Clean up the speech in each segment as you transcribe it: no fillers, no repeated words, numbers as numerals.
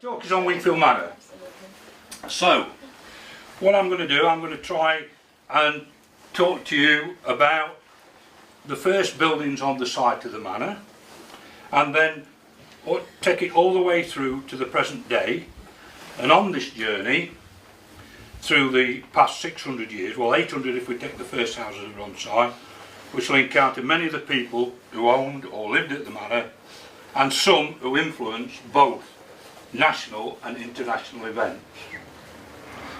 Talk is on Wingfield Manor. So, what I'm going to do, I'm going to try and talk to you about the first buildings on the site of the manor, and then take it all the way through to the present day. And on this journey, through the past 600 years, well 800 if we take the first houses that are on site, we shall encounter many of the people who owned or lived at the manor, and some who influenced both national and international events.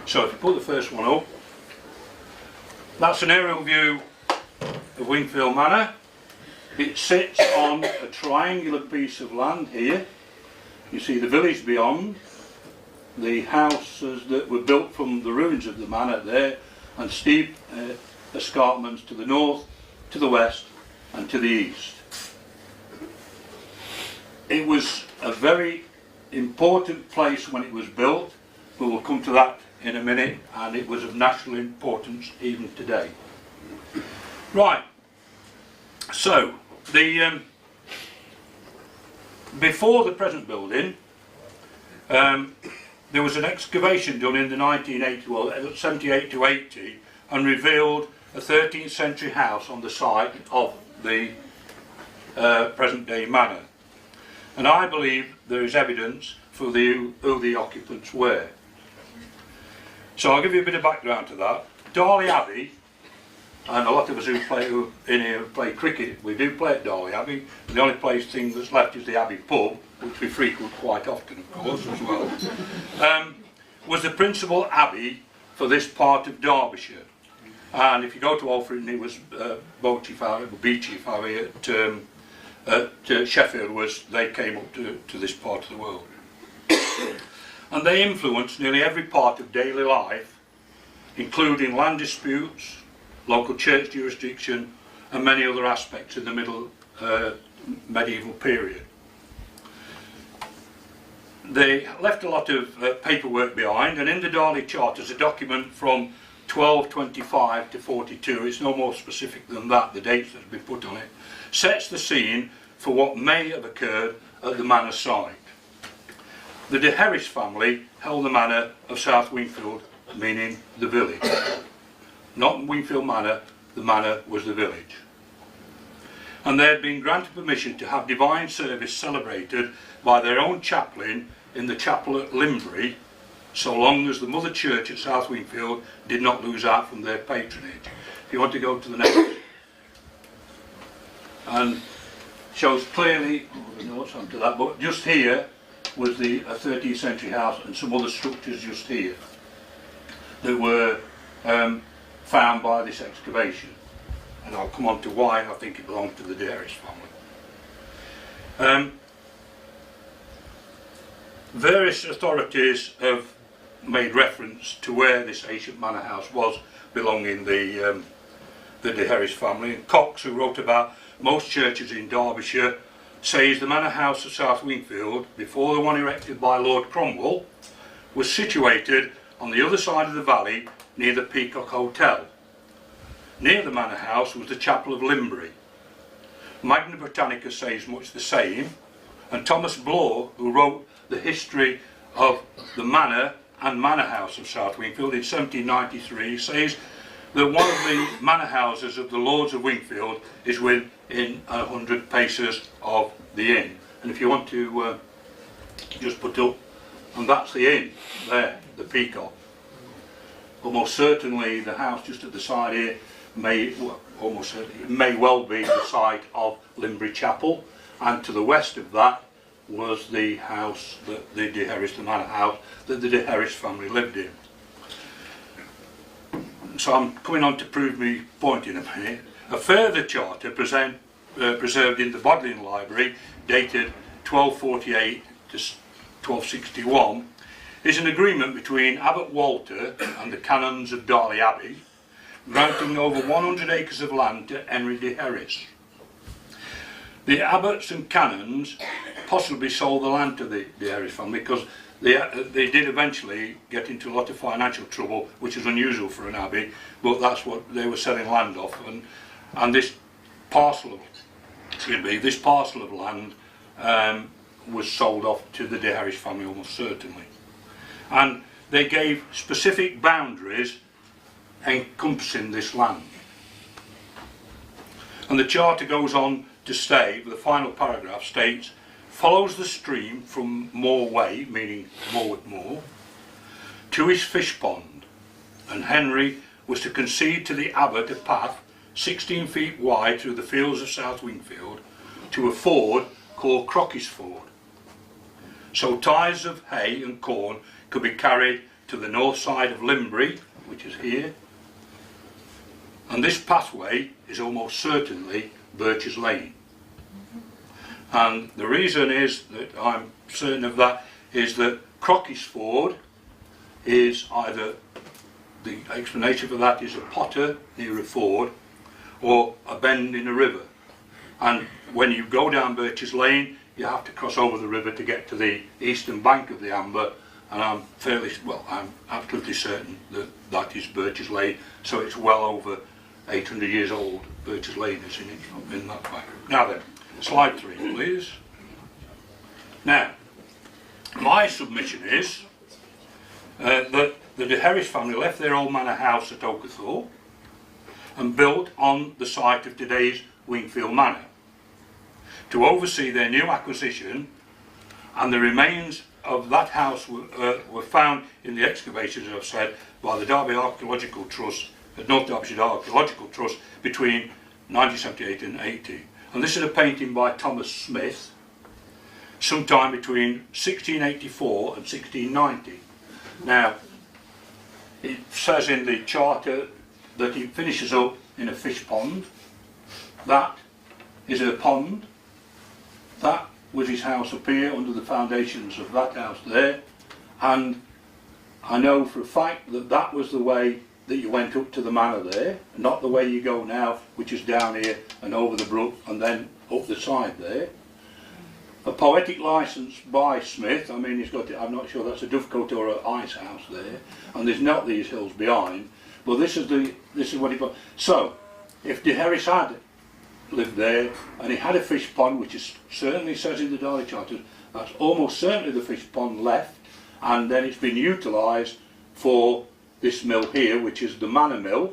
So if you put the first one up, that's an aerial view of Wingfield Manor. It sits on a triangular piece of land here. You see the village beyond, the houses that were built from the ruins of the manor there, and steep escarpments to the north, to the west and to the east. It was a very important place when it was built, but we'll come to that in a minute, and it was of national importance even today. Right, so before the present building, there was an excavation done in the 1980s, well 78 to 80, and revealed a 13th century house on the site of the present day manor. And I believe there is evidence for who the occupants were. So I'll give you a bit of background to that. Darley Abbey, and a lot of us who in here play cricket, we do play at Darley Abbey. The only thing that's left is the Abbey pub, which we frequent quite often, of course, as well. Was the principal abbey for this part of Derbyshire. And if you go to Alfred, it was Beachy Abbey at Sheffield, they came up to this part of the world. And they influenced nearly every part of daily life, including land disputes, local church jurisdiction, and many other aspects in the medieval period. They left a lot of paperwork behind, and in the Darley Charters, a document from 1225 to 42, it's no more specific than that, the dates that have been put on it, sets the scene for what may have occurred at the manor site. The Djrs family held the manor of South Wingfield, meaning the village. Not Wingfield Manor, the manor was the village. And they had been granted permission to have divine service celebrated by their own chaplain in the chapel at Limbury, so long as the mother church at South Wingfield did not lose out from their patronage. If you want to go to the next, and shows clearly, notes onto that, but just here was a 13th century house and some other structures just here that were found by this excavation, and I'll come on to why I think it belonged to the Djrs family. Various authorities have made reference to where this ancient manor house was belonging the Djrs family, and Cox, who wrote about most churches in Derbyshire, says the manor house of South Wingfield, before the one erected by Lord Cromwell, was situated on the other side of the valley near the Peacock Hotel. Near the manor house was the chapel of Limbury. Magna Britannica says much the same, and Thomas Bloor, who wrote the history of the manor and manor house of South Wingfield in 1793, says that one of the manor houses of the Lords of Wingfield is within 100 paces of the inn. And if you want to just put up, and that's the inn there, the Peacock. Almost certainly the house just at the side here may well be the site of Limbury Chapel, and to the west of that was the house that the manor house that the Djrs family lived in. So I'm coming on to prove my point in a minute. A further charter preserved in the Bodleian Library, dated 1248 to 1261, is an agreement between Abbot Walter and the canons of Darley Abbey, granting over 100 acres of land to Henry Djrs. The abbots and canons possibly sold the land to the Djrs family because they did eventually get into a lot of financial trouble, which is unusual for an abbey, but that's what they were selling land off, and this parcel of land was sold off to the Djrs family almost certainly. And they gave specific boundaries encompassing this land. And the charter goes on to state, the final paragraph states, follows the stream from Moor Way, meaning Moorwood Moor, to his fish pond, and Henry was to concede to the abbot a path 16 feet wide through the fields of South Wingfield to a ford called Crocky's Ford. So ties of hay and corn could be carried to the north side of Limbury, which is here, and this pathway is almost certainly Birch's Lane. And the reason is that I'm certain of that is that Crocky's Ford is either, the explanation for that is a potter near a ford or a bend in a river. And when you go down Birch's Lane, you have to cross over the river to get to the eastern bank of the Amber, and I'm absolutely certain that that is Birch's Lane, so it's well over 800 years old. Birch's Lane is in that way. Now then, slide 3 please. Now, my submission is that the Djrs family left their old manor house at Oakerthorpe and built on the site of today's Wingfield Manor to oversee their new acquisition, and the remains of that house were found in the excavations, as I've said, by the Derby Archaeological Trust, the North Derbyshire Archaeological Trust, between 1978 and 80. And this is a painting by Thomas Smith, sometime between 1684 and 1690. Now, it says in the charter that it finishes up in a fish pond. That is a pond. That was his house up here under the foundations of that house there, and I know for a fact that that was the way that you went up to the manor there, not the way you go now, which is down here and over the brook and then up the side there. A poetic license by Smith, I mean he's got, I'm not sure that's a dovecote or an ice house there, and there's not these hills behind, but this is what he put. So if Djrs had lived there and he had a fish pond, which is certainly says in the Derby Charter, that's almost certainly the fish pond left, and then it's been utilised for this mill here, which is the Manor Mill.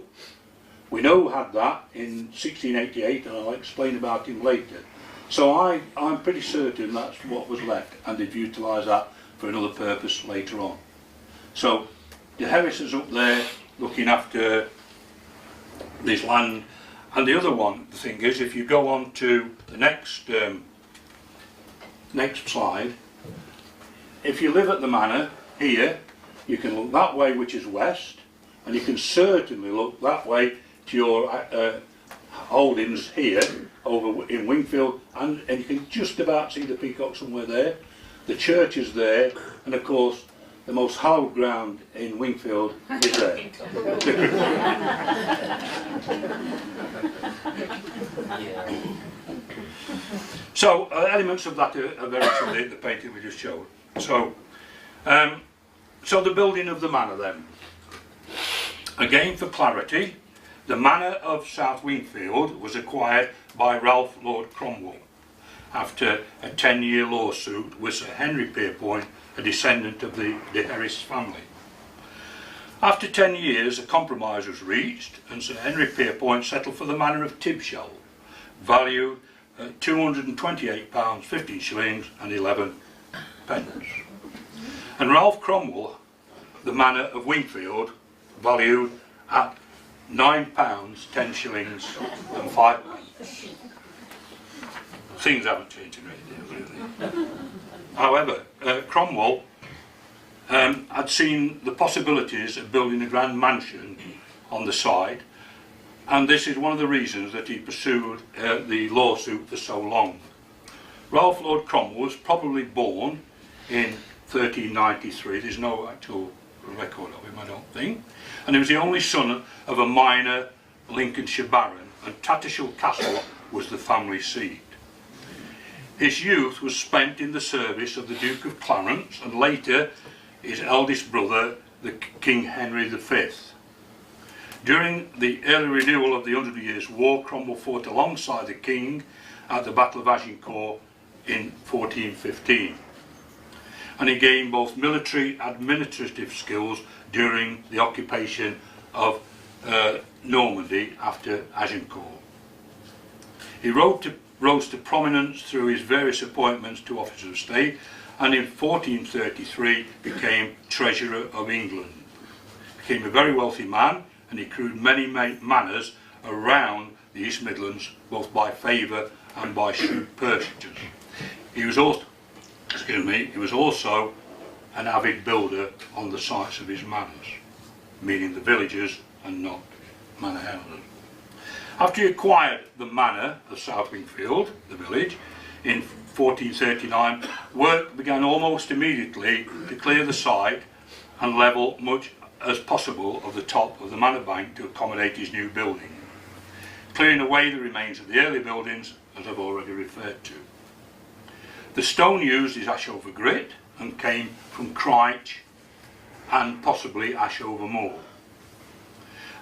We know who had that in 1688, and I'll explain about him later. So I'm pretty certain that's what was left, and they've utilised that for another purpose later on. So the Djrs is up there looking after this land. And the other one, the thing is, if you go on to the next slide, if you live at the manor here, you can look that way, which is west, and you can certainly look that way to your holdings here over in Wingfield, and you can just about see the peacock somewhere there. The church is there, and of course the most hallowed ground in Wingfield is there. So elements of that are very true, the painting we just showed. So, so the building of the manor then. Again, for clarity, the manor of South Wingfield was acquired by Ralph Lord Cromwell after a 10-year lawsuit with Sir Henry Pierpoint, a descendant of the Djrs family. After 10 years, a compromise was reached, and Sir Henry Pierpoint settled for the manor of Tibshall, valued at £228, 15 shillings and 11 pence. And Ralph Cromwell, the manor of Wingfield, valued at £9, 10 shillings and 5 pence. Things haven't changed a great deal, really. However, Cromwell had seen the possibilities of building a grand mansion on the site, and this is one of the reasons that he pursued the lawsuit for so long. Ralph Lord Cromwell was probably born in 1393, there's no actual record of him I don't think, and he was the only son of a minor Lincolnshire baron, and Tattershall Castle was the family seat. His youth was spent in the service of the Duke of Clarence and later his eldest brother, the King Henry V. During the early renewal of the 100 Years' War, Cromwell fought alongside the King at the Battle of Agincourt in 1415, and he gained both military administrative skills during the occupation of Normandy after Agincourt. He rose to prominence through his various appointments to officers of state, and in 1433 became Treasurer of England. Became a very wealthy man, and he accrued many manors around the East Midlands, both by favour and by shrewd purchasers. He was also, he was also an avid builder on the sites of his manors, meaning the villages and not manor houses. After he acquired the manor of South Wingfield, the village, in 1439, work began almost immediately to clear the site and level much as possible of the top of the manor bank to accommodate his new building, clearing away the remains of the early buildings, as I've already referred to. The stone used is Ashover grit and came from Cryche and possibly Ashover Moor.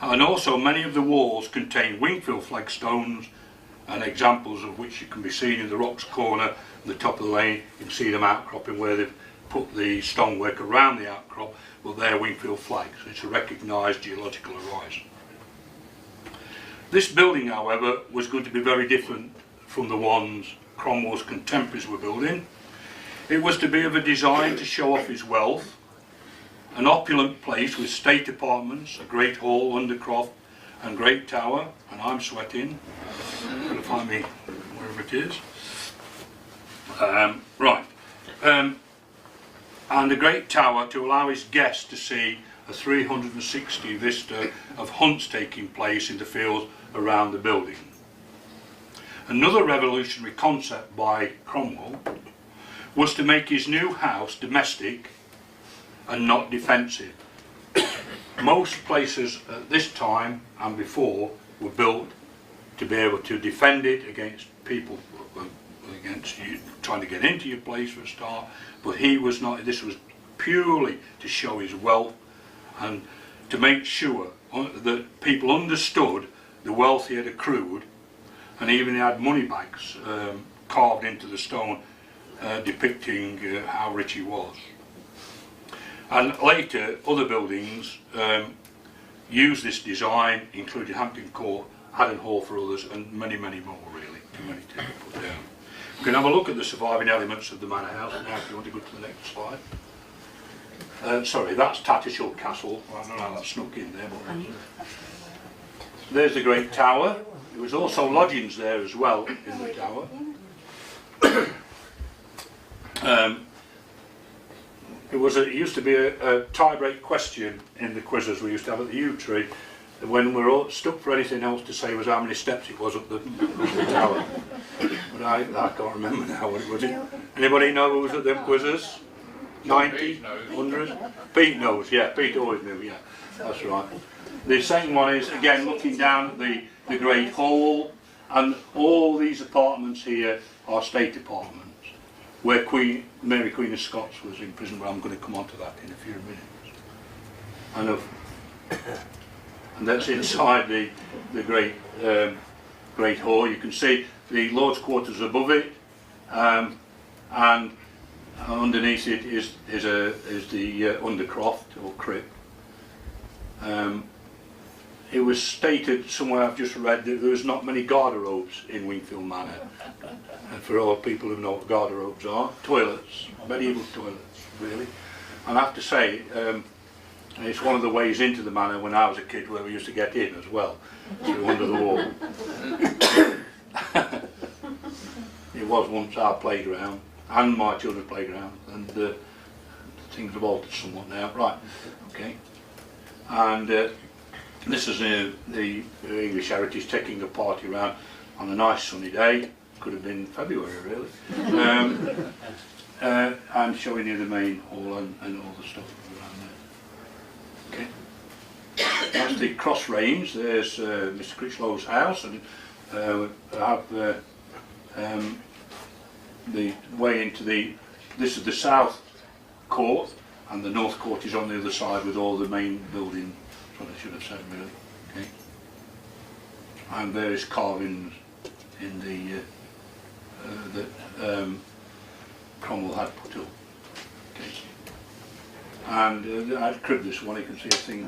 And also many of the walls contain Wingfield flagstones, and examples of which you can be seen in the Rocks Corner at the top of the lane. You can see them outcropping where they've put the stonework around the outcrop. Well, they're Wingfield flags. It's a recognised geological horizon. This building, however, was going to be very different from the ones Cromwell's contemporaries were building. It was to be of a design to show off his wealth, an opulent place with state apartments, a great hall, undercroft and great tower, and I'm sweating, I'm going to find me wherever it is. And a great tower to allow his guests to see a 360 vista of hunts taking place in the fields around the building. Another revolutionary concept by Cromwell was to make his new house domestic and not defensive. Most places at this time and before were built to be able to defend it against people, against you trying to get into your place for a start, but he was not. This was purely to show his wealth and to make sure that people understood the wealth he had accrued, and even he had money bags carved into the stone depicting how rich he was. And later other buildings used this design, including Hampton Court, Haddon Hall for others, and many, many more really, too many to put down. We can have a look at the surviving elements of the manor house now if you want to go to the next slide. Sorry, that's Tattershall Castle. I don't know how that snuck in there, but there's the great tower. There was also lodgings there as well in the tower. It used to be a tie-break question in the quizzes we used to have at the yew tree, when we were all stuck for anything else to say was how many steps it was up the tower. But I can't remember now what it was. Anybody know who was at them quizzes? 90? 100? Pete knows, yeah, Pete always knew, yeah, that's right. The second one is, again, looking down at the Great Hall, and all these apartments here are state apartments, where Mary Queen of Scots was imprisoned, but I'm going to come on to that in a few minutes. And that's inside the Great Hall. You can see the Lord's quarters above it, and underneath it is the undercroft or crypt. It was stated somewhere, I've just read, that there was not many garderobes in Wingfield Manor. And for all people who know what garderobes are, toilets, medieval toilets, really. And I have to say, it's one of the ways into the manor when I was a kid where we used to get in as well, through under the wall. It was once our playground and my children's playground, and things have altered somewhat now. Right, okay. And this is the English Heritage taking a party around on a nice sunny day. Could have been February really. And showing you the main hall and all the stuff around there. Okay. That's the cross range. There's Mr. Critchlow's house, and I have the way into this is the south court, and the north court is on the other side with all the main building. That's what I should have said really. Okay. And various carvings in the Cromwell had put up. Okay. And I've cribbed this one, you can see a thing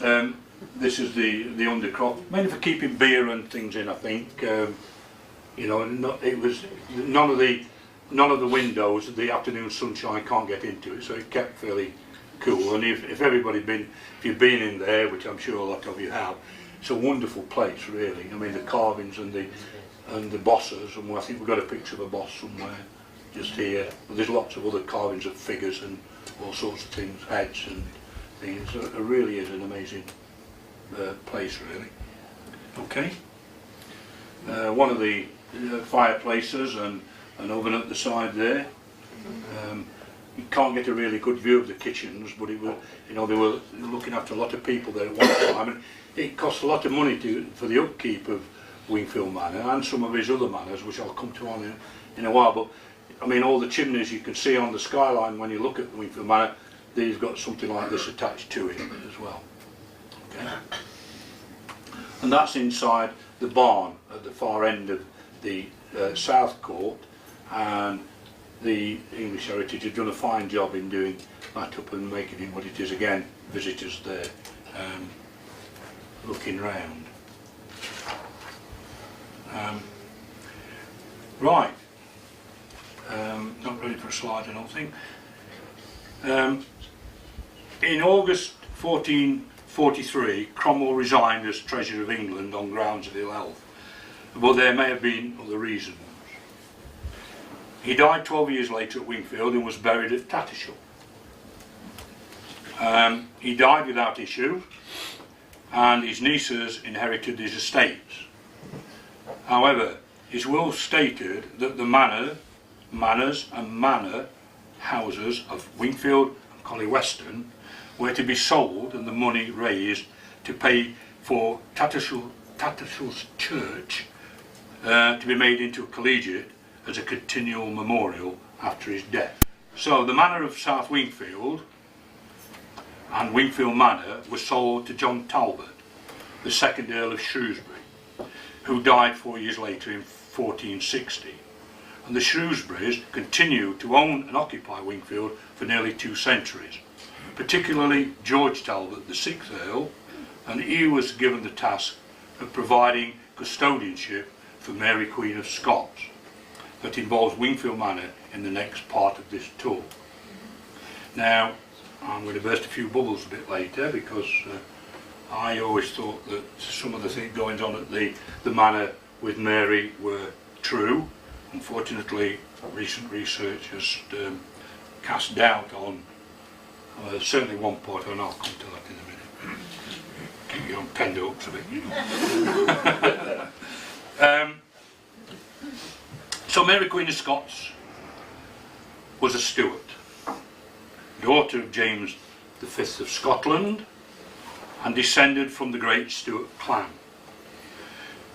there. This is the undercroft, mainly for keeping beer and things in, I think. You know, it was none of the windows, the afternoon sunshine can't get into it, so it kept fairly cool. And if you've been in there, which I'm sure a lot of you have, it's a wonderful place, really. I mean, the carvings and the bosses, and I think we've got a picture of a boss somewhere just here. But there's lots of other carvings of figures and all sorts of things, heads and things. So it really is an amazing place, really. Okay. One of the fireplaces and an oven at the side there. You can't get a really good view of the kitchens, but it was, you know, they were looking after a lot of people there at one time, and it cost a lot of money for the upkeep of Wingfield Manor and some of his other manors, which I'll come to on in a while. But I mean, all the chimneys you can see on the skyline when you look at Wingfield Manor, these got something like this attached to it as well. Okay. And that's inside the barn at the far end of the south court, and the English Heritage have done a fine job in doing that up and making it what it is again. Visitors there looking round. Right, not ready for a slide, I don't think. In August 1443, Cromwell resigned as Treasurer of England on grounds of ill health, but there may have been other reasons. He died 12 years later at Wingfield and was buried at Tattershall. He died without issue, and his nieces inherited his estates. However, his will stated that the manors and manor houses of Wingfield and Colley Weston were to be sold and the money raised to pay for Tattershall's church to be made into a collegiate as a continual memorial after his death. So the manor of South Wingfield and Wingfield Manor was sold to John Talbot, the second Earl of Shrewsbury, who died 4 years later in 1460. And the Shrewsburys continued to own and occupy Wingfield for nearly 2 centuries, particularly George Talbot, the 6th Earl, and he was given the task of providing custodianship for Mary Queen of Scots. That involves Wingfield Manor in the next part of this tour. Now, I'm going to burst a few bubbles a bit later, because I always thought that some of the goings on at the manor with Mary were true. Unfortunately, recent research has cast doubt on certainly one part, and I'll come to that in a minute. Keep you on tender hooks a bit, you know. So Mary Queen of Scots was a Stuart, daughter of James V of Scotland, and descended from the great Stuart clan.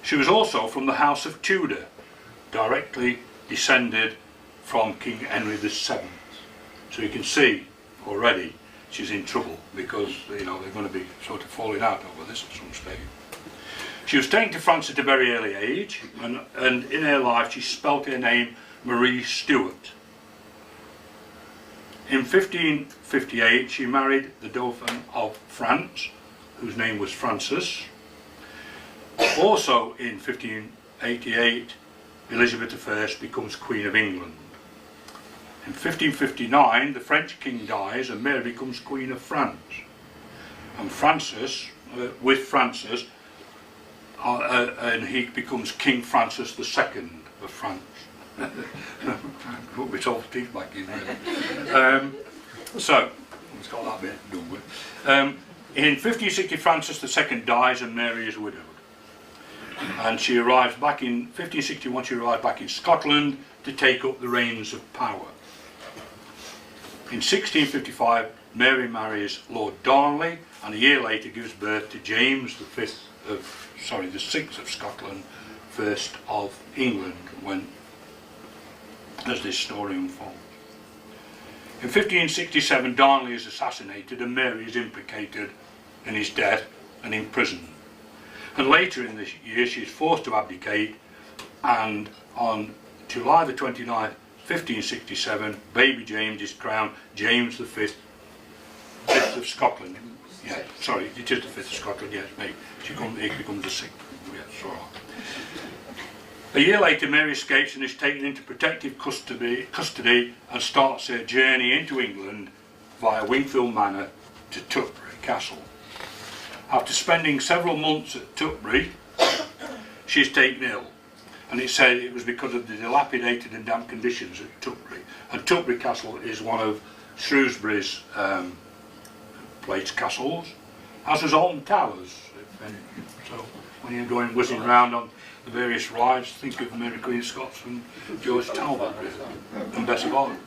She was also from the House of Tudor, directly descended from King Henry VII. So you can see already she's in trouble, because you know they're going to be sort of falling out over this at some stage. She was taken to France at a very early age, and in her life she spelt her name Marie Stuart. In 1558 she married the Dauphin of France, whose name was Francis. Also in 1588 Elizabeth I becomes Queen of England. In 1559 the French king dies and Mary becomes Queen of France. And Francis, with Francis, and he becomes King Francis II of France. Put my 12 teeth back in really. So, let's got that bit done with. In 1560 Francis II dies and Mary is widowed. And she arrives back in 1561, she arrives back in Scotland to take up the reins of power. In 1655 Mary marries Lord Darnley, and a year later gives birth to James the 6th of Scotland, 1st of England, as this story unfolds. In 1567 Darnley is assassinated and Mary is implicated in his death and imprisoned. And later in this year she is forced to abdicate, and on July the 29th, 1567, baby James is crowned James the Fifth, 5th of Scotland. Yeah, sorry, it is the 5th of Scotland, yes, mate. He becomes the 6th. Yeah, sorry. A year later, Mary escapes and is taken into protective custody and starts her journey into England via Wingfield Manor to Tutbury Castle. After spending several months at Tutbury, she is taken ill, and it said it was because of the dilapidated and damp conditions at Tutbury. And Tutbury Castle is one of Shrewsbury's castles, as was Alton Towers. So when you're going whizzing around on the various rides, think of Mary Queen of Scots and George Talbot and Bessie Bowen.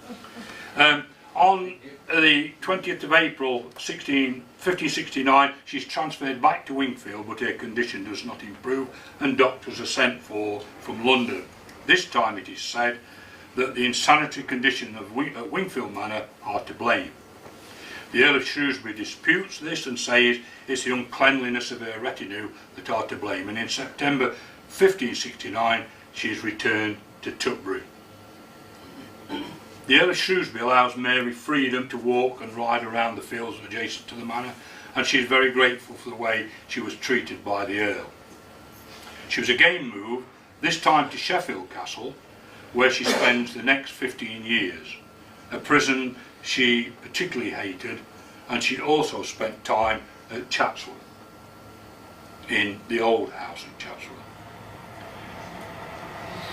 On the 20th of April 1569, she's transferred back to Wingfield, but her condition does not improve and doctors are sent for from London. This time it is said that the insanitary condition of Wingfield Manor are to blame. The Earl of Shrewsbury disputes this and says it's the uncleanliness of her retinue that are to blame, and in September 1569 she is returned to Tutbury. The Earl of Shrewsbury allows Mary freedom to walk and ride around the fields adjacent to the manor, and she is very grateful for the way she was treated by the Earl. She was again moved, this time to Sheffield Castle, where she spends the next 15 years, a prison she particularly hated, and she also spent time at Chatsworth, in the old house at Chatsworth.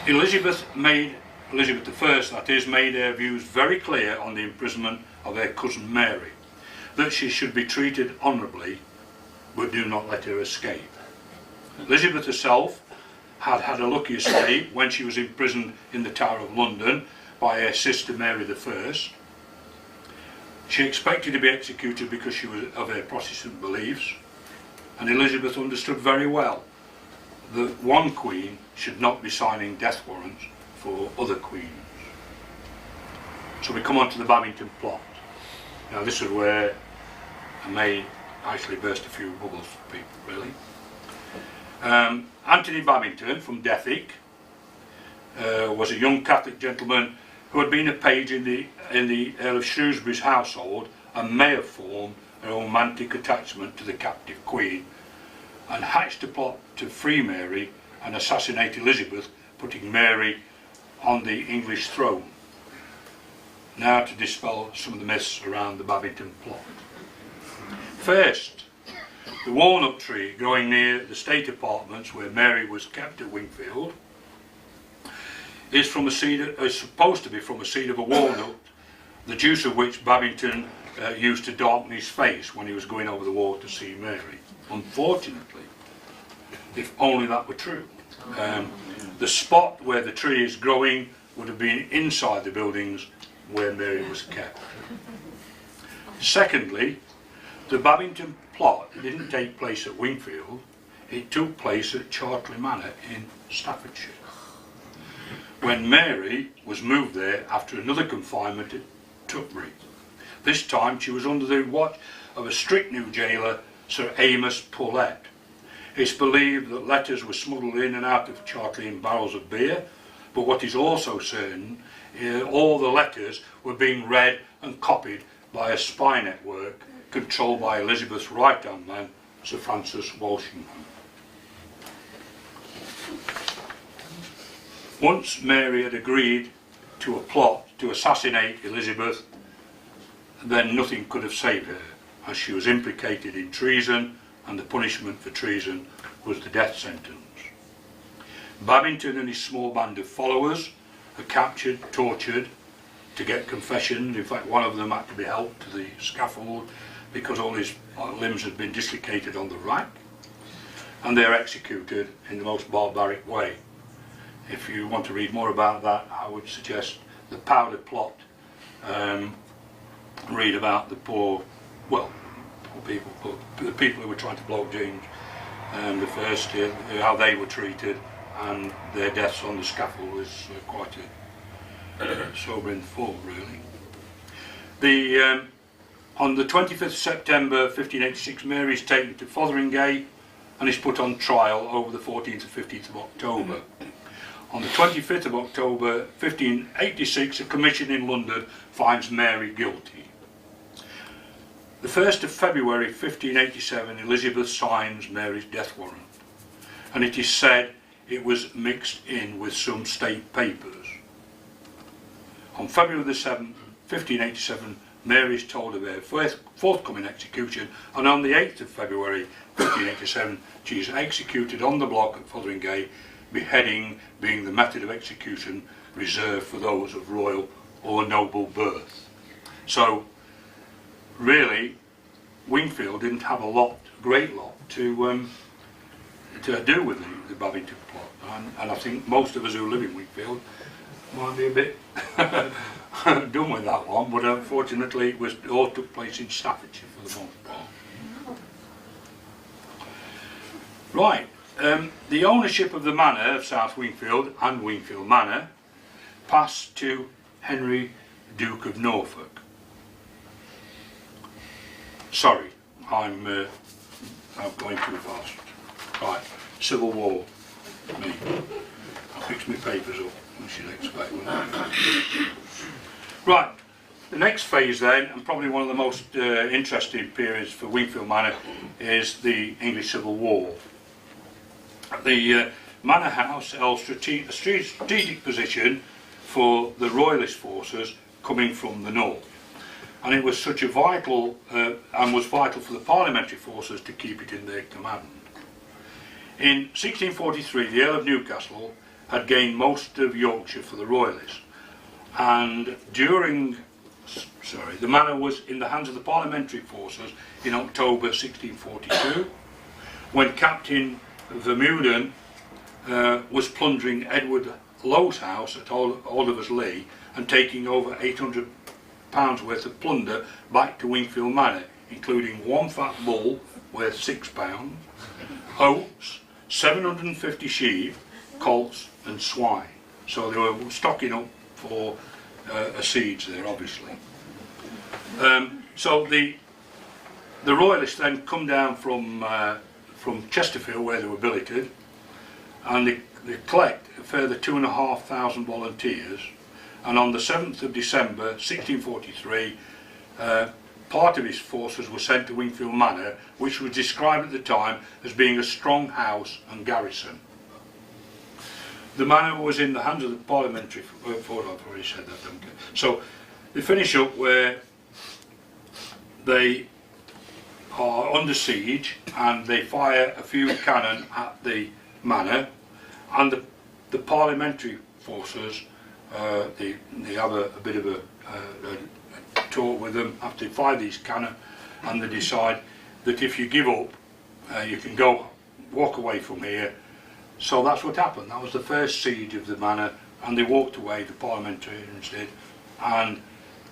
Elizabeth I, that is, made her views very clear on the imprisonment of her cousin Mary, that she should be treated honourably, but do not let her escape. Elizabeth herself had had a lucky escape when she was imprisoned in the Tower of London by her sister Mary I. She expected to be executed because she was of her Protestant beliefs, and Elizabeth understood very well that one queen should not be signing death warrants for other queens. So we come on to the Babington plot. Now this is where I may actually burst a few bubbles for people, really. Anthony Babington from Dethick was a young Catholic gentleman who had been a page in the Earl of Shrewsbury's household and may have formed a romantic attachment to the captive queen, and hatched a plot to free Mary and assassinate Elizabeth, putting Mary on the English throne. Now to dispel some of the myths around the Babington plot. First, the walnut tree growing near the state apartments where Mary was kept at Wingfield is supposed to be from a seed of a walnut, the juice of which Babington used to darken his face when he was going over the wall to see Mary. Unfortunately, if only that were true, the spot where the tree is growing would have been inside the buildings where Mary was kept. Secondly, the Babington plot didn't take place at Wingfield, it took place at Chartley Manor in Staffordshire, when Mary was moved there after another confinement at Tutbury. This time she was under the watch of a strict new jailer, Sir Amos Paulet. It's believed that letters were smuggled in and out of Chartley in barrels of beer, but what is also certain, all the letters were being read and copied by a spy network controlled by Elizabeth's right-hand man, Sir Francis Walsingham. Once Mary had agreed to a plot to assassinate Elizabeth, then nothing could have saved her, as she was implicated in treason, and the punishment for treason was the death sentence. Babington and his small band of followers are captured, tortured to get confessions. In fact, one of them had to be helped to the scaffold because all his limbs had been dislocated on the rack, and they're executed in the most barbaric way. If you want to read more about that, I would suggest The Powder Plot. Read about the poor people, but the people who were trying to blow James the first, how they were treated, and their deaths on the scaffold is quite a sobering thought, really. On the 25th of September 1586, Mary is taken to Fotheringay and is put on trial over the 14th and 15th of October. On the 25th of October 1586, a commission in London finds Mary guilty. The 1st of February 1587, Elizabeth signs Mary's death warrant, and it is said it was mixed in with some state papers. On February the 7th, 1587, Mary is told of her forthcoming execution, and on the 8th of February 1587, she is executed on the block at Fotheringay, beheading being the method of execution reserved for those of royal or noble birth. So, really, Wingfield didn't have a great lot to do with the Babington plot, and I think most of us who live in Wingfield might be a bit done with that one, but unfortunately it all took place in Staffordshire for the most part. Right, the ownership of the manor of South Wingfield and Wingfield Manor passed to Henry, Duke of Norfolk. Sorry, I'm going too fast. Right, Civil War, me. I'll fix my papers up, you should expect. Right, the next phase then, and probably one of the most interesting periods for Wingfield Manor, is the English Civil War. The manor house held a strategic position for the royalist forces coming from the north, and it was such a vital for the parliamentary forces to keep it in their command. In 1643, the Earl of Newcastle had gained most of Yorkshire for the royalists, and the manor was in the hands of the parliamentary forces in October 1642, when Captain Vermeulen was plundering Edward Lowe's house at Aldovers Lee and taking over £800 worth of plunder back to Wingfield Manor, including one fat bull worth £6, oats, 750 sheep, colts and swine. So they were stocking up for a siege there, obviously. So the royalists then come down from Chesterfield, where they were billeted, and they collect a further 2,500 volunteers, and on the 7th of December 1643, part of his forces were sent to Wingfield Manor, which was described at the time as being a strong house and garrison. The manor was in the hands of the parliamentary forces. I've already said that, don't I? So they finish up where they are under siege and they fire a few cannon at the manor, and the parliamentary forces they have a bit of a talk with them after they fire these cannon, and they decide that if you give up you can walk away from here. So that's what happened. That was the first siege of the manor, and they walked away, the parliamentarians did, and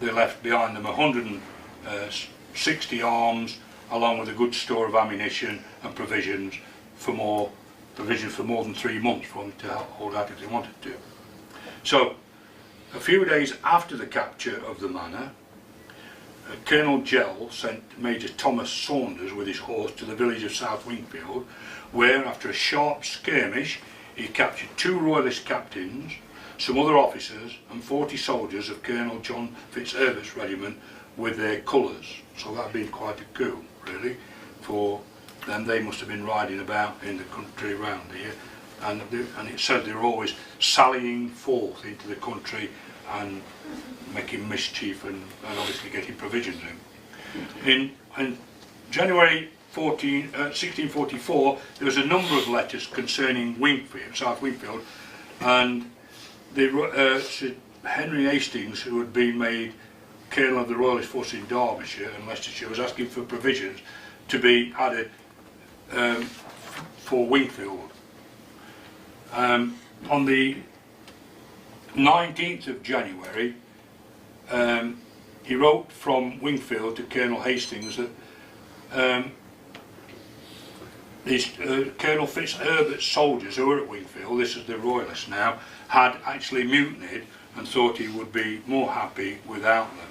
they left behind them 160 arms, along with a good store of ammunition and provisions for more than 3 months for them to hold out if they wanted to. So a few days after the capture of the manor, Colonel Gell sent Major Thomas Saunders with his horse to the village of South Wingfield, where after a sharp skirmish he captured 2 royalist captains, some other officers and 40 soldiers of Colonel John Fitzherbert's regiment with their colours. So that had been quite a coup, really, for them. They must have been riding about in the country around here, and it said they were always sallying forth into the country and making mischief and obviously getting provisions in. In January 1644, there was a number of letters concerning Wingfield, South Wingfield, and Sir Henry Hastings, who had been made Colonel of the Royalist Force in Derbyshire and Leicestershire, was asking for provisions to be added for Wingfield. On the 19th of January, he wrote from Wingfield to Colonel Hastings that Colonel Fitzherbert's soldiers who were at Wingfield, this is the royalists now, had actually mutinied and thought he would be more happy without them.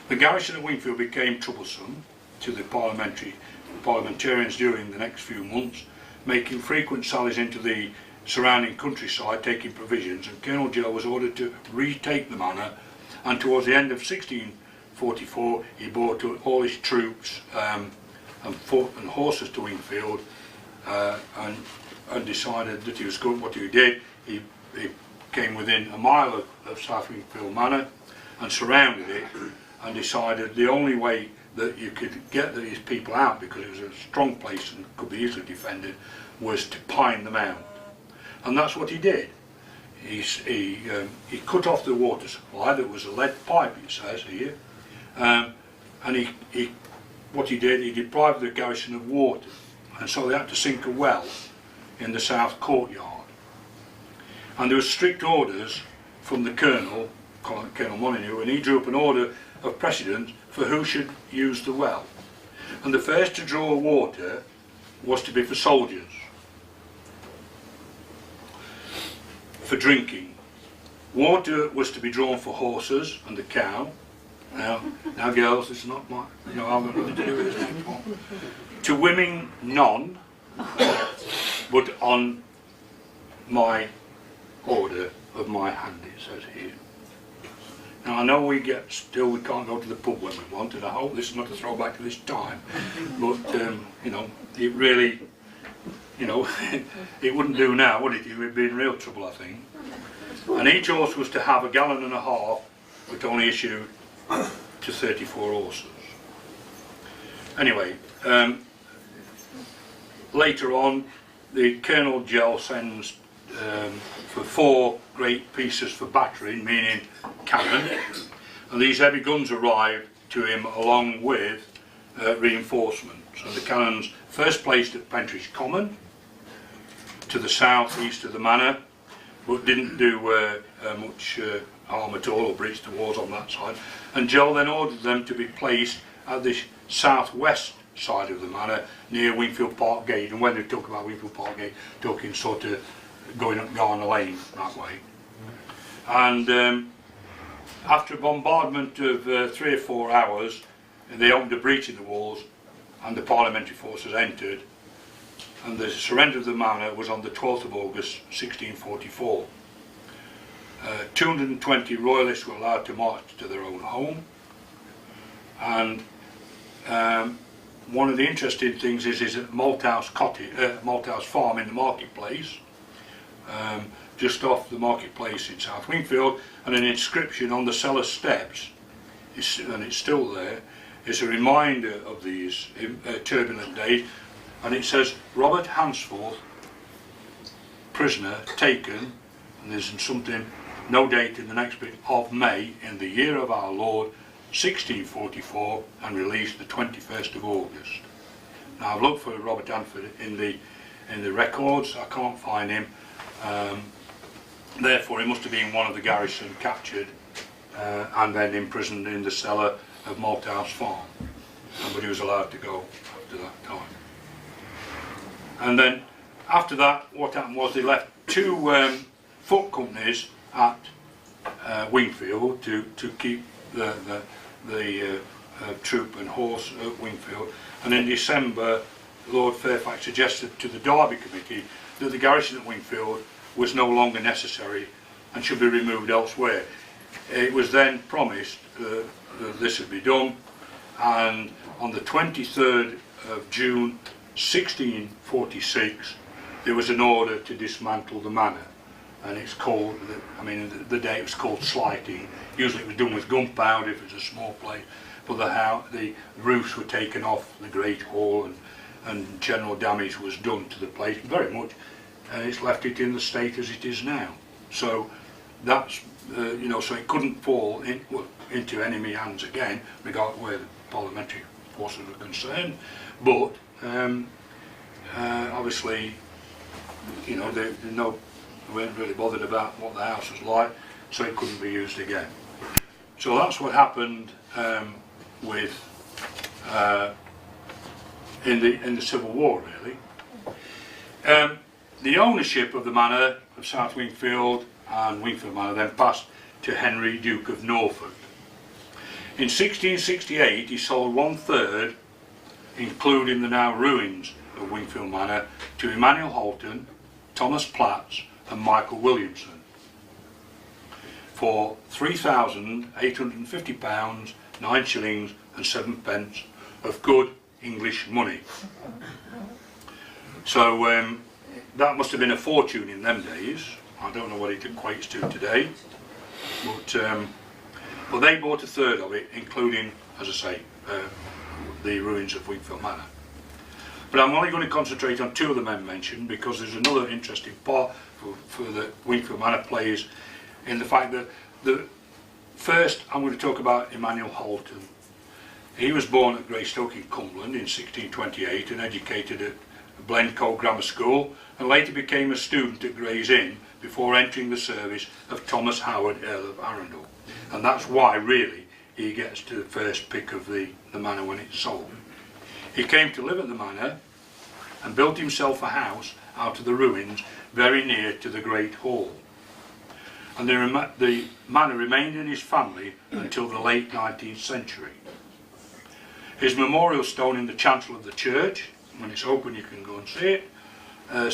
The garrison at Wingfield became troublesome to the parliamentarians during the next few months, making frequent sallies into the surrounding countryside taking provisions, and Colonel Joe was ordered to retake the manor, and towards the end of 1644 he brought all his troops and foot and horses to Wingfield, and decided that he was good. What he did, he came within a mile of South Wingfield Manor and surrounded it, and decided the only way that you could get these people out, because it was a strong place and could be easily defended, was to pine them out. And that's what he did. He cut off the water supply. There was a lead pipe, it says here, and what he did, he deprived the garrison of water, and so they had to sink a well in the south courtyard. And there were strict orders from the Colonel Molyneux, and he drew up an order of precedence for who should use the well. And the first to draw water was to be for soldiers, for drinking. Water was to be drawn for horses and the cow. Now girls, this is not my, I've got nothing to do with this anymore. To women, none, but on my order of my hand, it says here. Now I know we can't go to the pub when we want, and I hope this is not a throwback to this time, but it really, it wouldn't do now, would it? It would be in real trouble, I think. And each horse was to have 1.5 gallons, which only issued to 34 horses. Anyway, later on, the Colonel Gell sends for 4 great pieces for battering, meaning cannon, and these heavy guns arrived to him along with reinforcements. And the cannons first placed at Pentridge Common, to the south east of the manor, but didn't do much harm at all or breach the walls on that side. And Joel then ordered them to be placed at the southwest side of the manor near Wingfield Park Gate. And when they talk about Wingfield Park Gate, talking sort of going up Garner Lane that way. And after a bombardment of 3 or 4 hours, they opened a breach in the walls, and the parliamentary forces entered, and the surrender of the manor was on the 12th of August 1644. 220 royalists were allowed to march to their own home, and one of the interesting things is at Malthouse Farm in the marketplace, just off the marketplace in South Wingfield, and an inscription on the cellar steps, and it's still there, is a reminder of these turbulent days, and it says, Robert Hansforth, prisoner, taken, and there's something, no date in the next bit, of May, in the year of our Lord, 1644, and released the 21st of August. Now I've looked for Robert Hansforth in the records, I can't find him, therefore he must have been one of the garrison captured and then imprisoned in the cellar of Malthouse Farm, but he was allowed to go after that time. And then after that, what happened was they left 2 foot companies at Wingfield to keep the troop and horse at Wingfield, and in December Lord Fairfax suggested to the Derby Committee that the garrison at Wingfield was no longer necessary and should be removed elsewhere. It was then promised that this would be done, and on the 23rd of June 1646 there was an order to dismantle the manor, and it's called, the day it was called slighting. Usually it was done with gunpowder if it was a small place, but the roofs were taken off the Great Hall, and general damage was done to the place very much, and it's left it in the state as it is now. So that's so it couldn't fall into enemy hands again, regardless where the parliamentary forces were concerned. But obviously, they weren't really bothered about what the house was like, so it couldn't be used again. So that's what happened with in the Civil War, really. The ownership of the manor of South Wingfield and Wingfield Manor then passed to Henry, Duke of Norfolk. In 1668 he sold 1/3, including the now ruins of Wingfield Manor, to Emmanuel Holton, Thomas Platts and Michael Williamson for £3,850, 9 shillings and 7 pence of good English money. So that must have been a fortune in them days. I don't know what it equates to today, but they bought a third of it, including, as I say, the ruins of Wingfield Manor. But I'm only going to concentrate on 2 of the men mentioned, because there's another interesting part for the Wingfield Manor plays in the fact that first I'm going to talk about Emmanuel Holton. He was born at Greystoke in Cumberland in 1628 and educated at Blencoe Grammar School, and later became a student at Gray's Inn before entering the service of Thomas Howard, Earl of Arundel. And that's why really he gets to the first pick of the manor when it's sold. He came to live at the manor and built himself a house out of the ruins very near to the Great Hall. And the manor remained in his family until the late 19th century. His memorial stone in the chancel of the church, when it's open you can go and see it,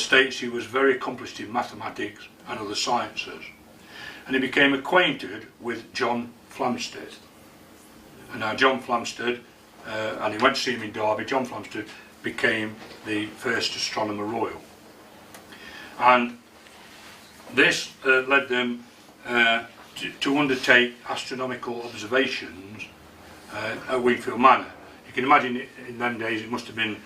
states he was very accomplished in mathematics and other sciences. And he became acquainted with John Flamstead. And now John Flamstead, and he went to see him in Derby, John Flamstead became the first astronomer royal. And this led them to undertake astronomical observations at Wingfield Manor. You can imagine in them days it must have been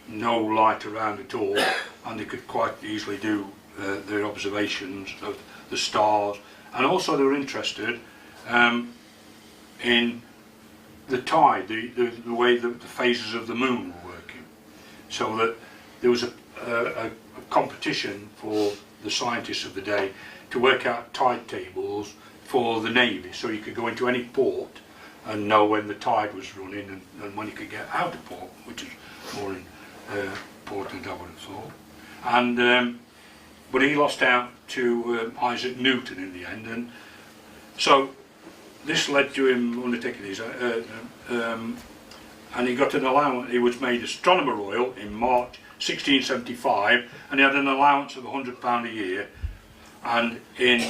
no light around at all, and they could quite easily do their observations of the stars, and also they were interested in the tide, the way the phases of the moon were working, so that there was a competition for the scientists of the day to work out tide tables for the Navy, so you could go into any port and know when the tide was running and when you could get out of port, which is more important, I would have thought. And but he lost out to Isaac Newton in the end, and so this led to him undertaking these, and he got an allowance. He was made Astronomer Royal in March 1675, and he had an allowance of £100 a year. And in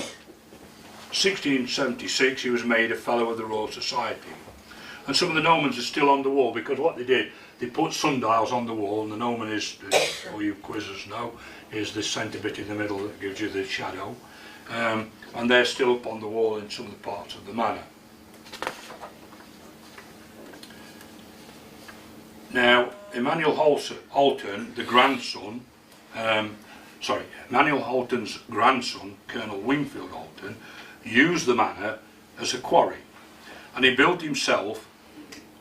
1676 he was made a Fellow of the Royal Society. And some of the gnomons are still on the wall, because what they did, they put sundials on the wall, and the gnomon is, all you quizzers know, is the centre bit in the middle that gives you the shadow. And they're still up on the wall in some of the parts of the manor. Now, Emmanuel Holton, the grandson, Emmanuel Holton's grandson, Colonel Wingfield Holton, used the manor as a quarry, and he built himself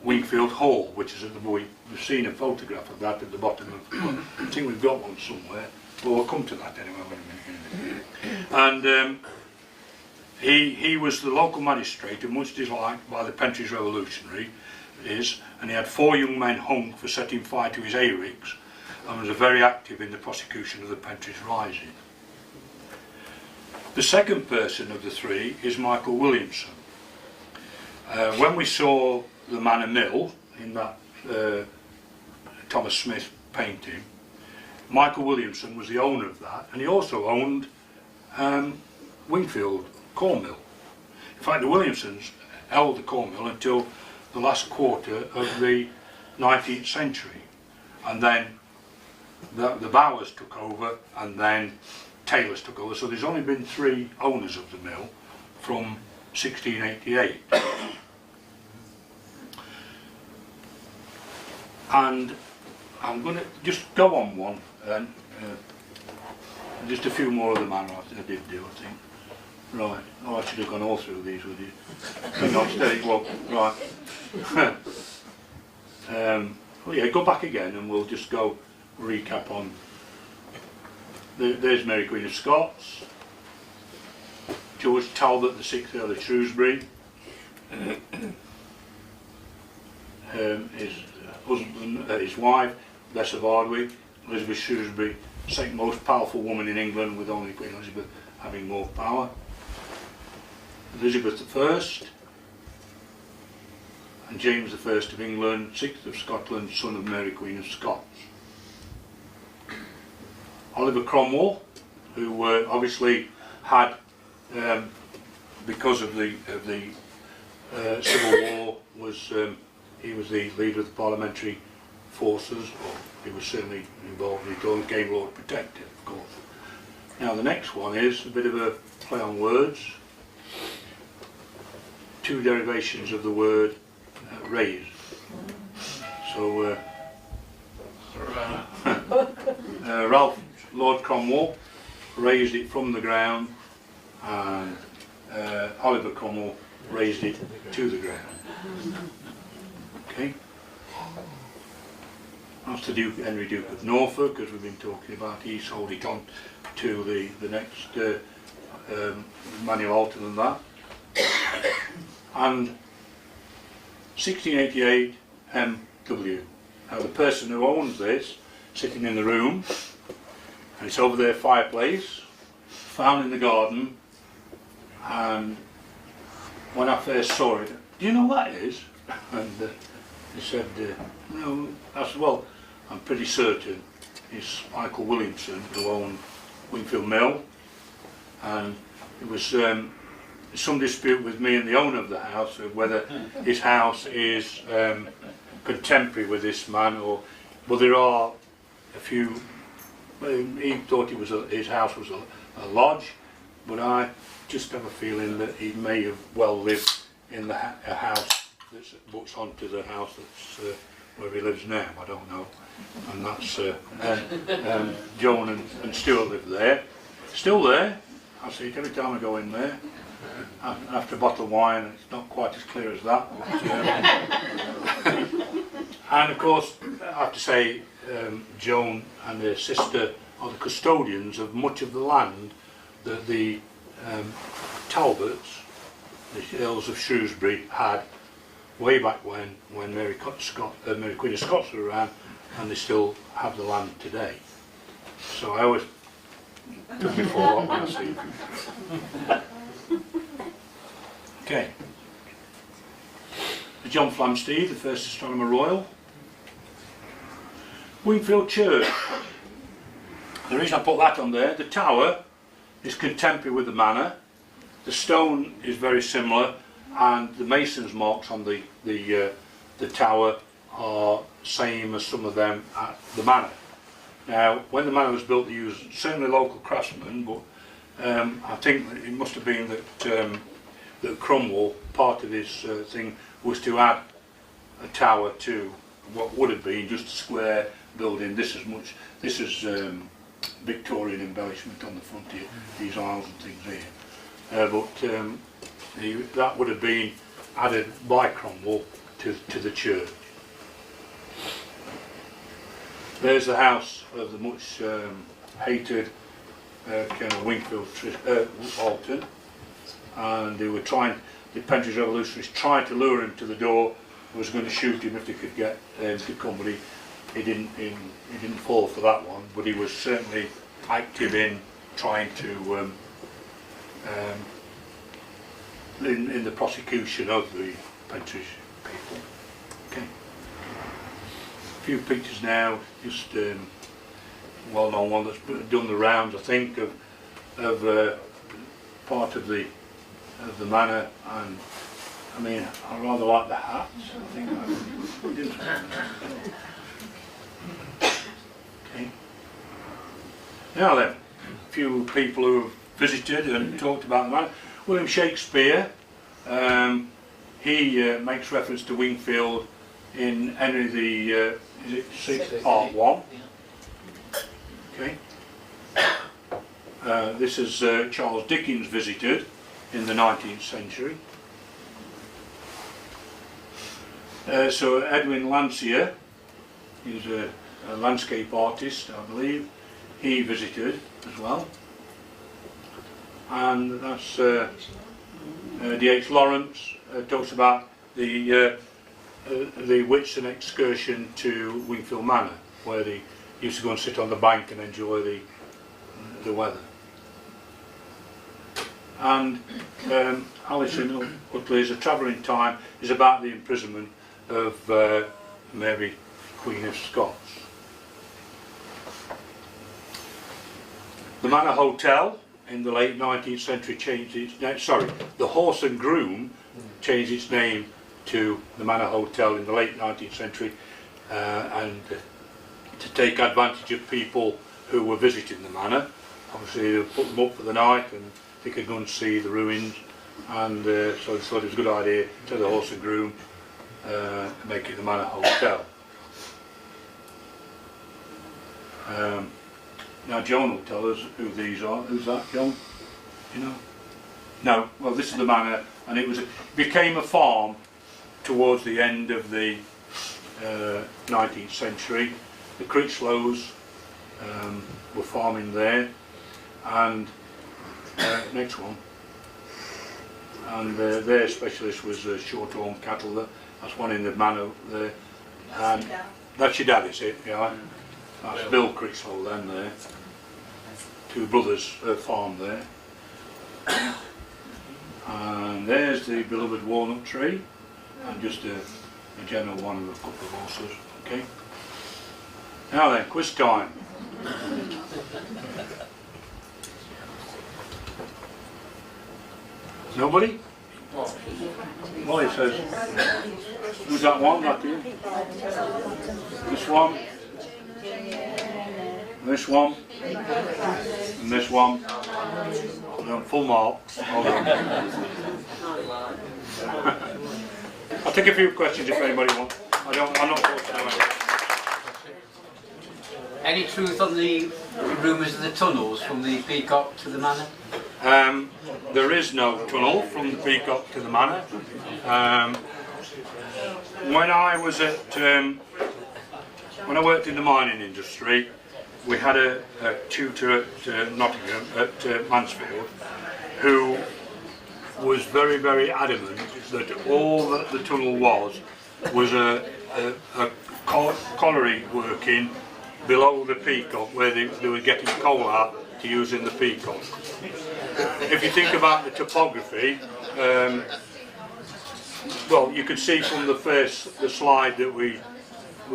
Wingfield Hall, which is at the we've seen a photograph of that at the bottom of. I think we've got one somewhere, but we'll come to that anyway. And he was the local magistrate, and much disliked by the Pentridge revolutionaries, and he had 4 young men hung for setting fire to his hay-ricks, and was very active in the prosecution of the Pentridge Rising. The second person of the 3 is Michael Williamson. When we saw the Manor Mill in that Thomas Smith painting, Michael Williamson was the owner of that, and he also owned Wingfield corn mill. In fact, the Williamsons held the corn mill until the last quarter of the 19th century, and then the Bowers took over, and then Taylors took over. So there's only been 3 owners of the mill from 1688. And I'm going to just go on one, and just a few more of the manor I did do, I think. Right, oh, I should have gone all through these with you. No, steady, well, right. Well, yeah, go back again and we'll just go recap on. There's Mary Queen of Scots, George Talbot, the 6th Earl of Shrewsbury, his husband, his wife, Bess of Hardwick, Elizabeth Shrewsbury, second most powerful woman in England, with only Queen Elizabeth having more power. Elizabeth I, and James I of England, 6th of Scotland, son of Mary Queen of Scots. Oliver Cromwell, who obviously had, because of the Civil War, he was the leader of the parliamentary forces, or he was certainly involved in the Game Lord Protector, of course. Now the next one is a bit of a play on words. Two derivations of the word raise. So Ralph Lord Cromwell raised it from the ground, and Oliver Cromwell raised it to the ground. Okay. That's the Duke, Henry Duke of Norfolk, as we've been talking about. He sold it on to the next Manuel Alton and that. And 1688 M.W. Now the person who owns this, sitting in the room, and it's over their fireplace, found in the garden, and when I first saw it, do you know what that is? And he said, no. I said, well, I'm pretty certain it's Michael Williamson who owned Wingfield Mill, and it was some dispute with me and the owner of the house of whether his house is contemporary with this man, or well, there are a few. He thought his house was a lodge, but I just have a feeling that he may have well lived in a house that butts onto the house that's where he lives now. I don't know, and that's Joan and Stuart live there, still there. I see it every time I go in there. After a bottle of wine, it's not quite as clear as that. But, and of course, I have to say, Joan and her sister are the custodians of much of the land that the Talbots, the Earls of Shrewsbury, had way back when Mary Queen of Scots were around, and they still have the land today. So I always took me for a lot when I see it. Okay. John Flamsteed, the first Astronomer Royal. Wingfield Church. The reason I put that on there, the tower is contemporary with the manor. The stone is very similar, and the mason's marks on the tower are same as some of them at the manor. Now, when the manor was built, they used certainly local craftsmen, but I think that it must have been that Cromwell, part of his thing was to add a tower to what would have been just a square building. This is Victorian embellishment on the front here, these aisles and things here. That would have been added by Cromwell to the church. There's the house of the much hated Colonel Wingfield Alton, and they were trying, the Pentridge revolutionists tried to lure him to the door, was going to shoot him if they could get him to come, but he didn't fall for that one, but he was certainly active in trying to in the prosecution of the Pentridge people. Okay. A few pictures now, just well-known one that's done the rounds, I think, of part of the manor, and I mean, I rather like the hats. I think okay. Now then, a few people who have visited and talked about the manor. William Shakespeare, he makes reference to Wingfield in Henry the is it Sixth, Part 1. Okay. This is Charles Dickens visited in the 19th century. So Edwin Landseer, he's a landscape artist, I believe. He visited as well. And that's D.H. Lawrence talks about the Whitsun excursion to Wingfield Manor, where they used to go and sit on the bank and enjoy the weather. And Alison Utley's A Traveller in Time is about the imprisonment of Mary Queen of Scots. The Manor Hotel in the late 19th century changed its name, sorry, the Horse and Groom changed its name to the Manor Hotel in the late 19th century, and to take advantage of people who were visiting the manor. Obviously they put them up for the night and they could go and see the ruins, and so they thought it was a good idea to the Horse and Groom make it the Manor Hotel. Now John will tell us who these are. Who's that, John? Do you know? No. Well, this is the manor, and it became a farm towards the end of the 19th century. The Critchlows were farming there, and next one. And their specialist was short-horn cattle. That's one in the manor there. And that's your dad, is it? Yeah. That's Bill Critchlow then there. Two brothers farm there. And there's the beloved walnut tree, and just a general one with a couple of horses. Okay. Now then, quiz time. Nobody? Molly says. Who's that one? That you? This one? This one? And this one? No, full marks. Hold on. I'll take a few questions if anybody wants. I'm not forced to know. Any truth on the rumours of the tunnels from the Peacock to the manor? There is no tunnel from the Peacock to the manor. When I was at, when I worked in the mining industry, we had a tutor at Nottingham, at Mansfield, who was very, very adamant that all that the tunnel was a colliery working below the Peacock, where they were getting coal out to use in the Peacock. If you think about the topography, well, you could see from the slide that we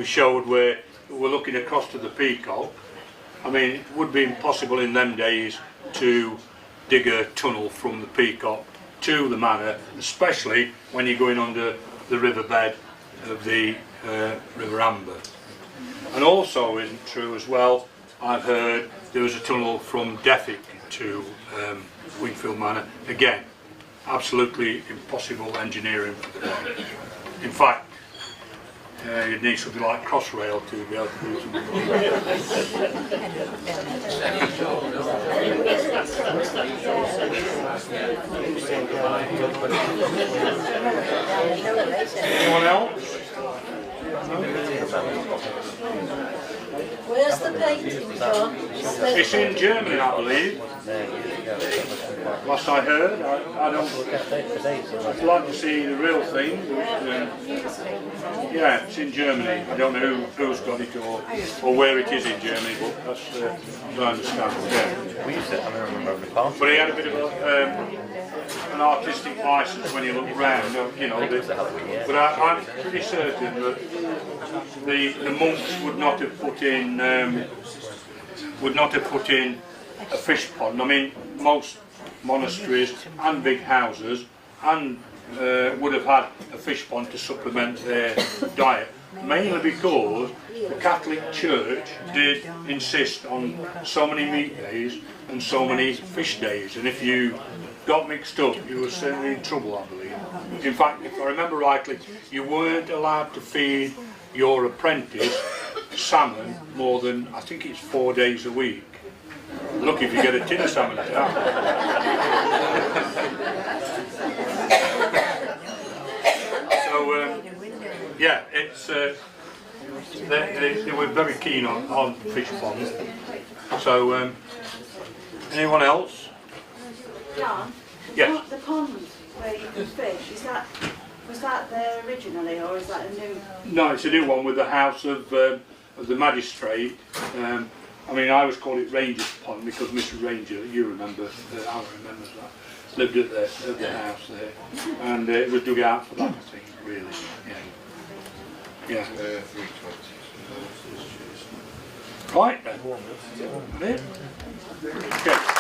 showed where we're looking across to the Peacock. I mean, it would be impossible in them days to dig a tunnel from the Peacock to the manor, especially when you're going under the riverbed of the River Amber. And also, isn't true as well, I've heard there was a tunnel from Dethick to Wingfield Manor. Again, absolutely impossible engineering for the day. In fact, you'd need something like Crossrail to be able to do something like that. Anyone else? Where's the painting, John? It's in Germany, I believe. Last I heard, I don't. I'd like to see the real thing. Yeah, it's in Germany. I don't know who's got it or where it is in Germany, but that's what I understand. Yeah. We used to, I remember the past. But he had a bit of an artistic license when he looked round, you know. But I'm pretty certain that the monks would not have put in a fish pond. I mean, most monasteries and big houses and would have had a fish pond to supplement their diet, mainly because the Catholic Church did insist on so many meat days and so many fish days, and if you got mixed up, you were certainly in trouble, I believe. In fact, if I remember rightly, you weren't allowed to feed your apprentice salmon more than, I think it's 4 days a week. Lucky if you get a tin of salmon at that. So, yeah, it's they were very keen on fish ponds. So, anyone else? John? Yes. The pond where you can fish, was that there originally, or is that a new? No, it's a new one with the house of the magistrate. I mean, I always call it Ranger's Pond because Mr. Ranger, you remember, Alan remembers that, lived at the house there, and it was dug out for that, I think, really. Yeah. Yeah. Right then. Okay.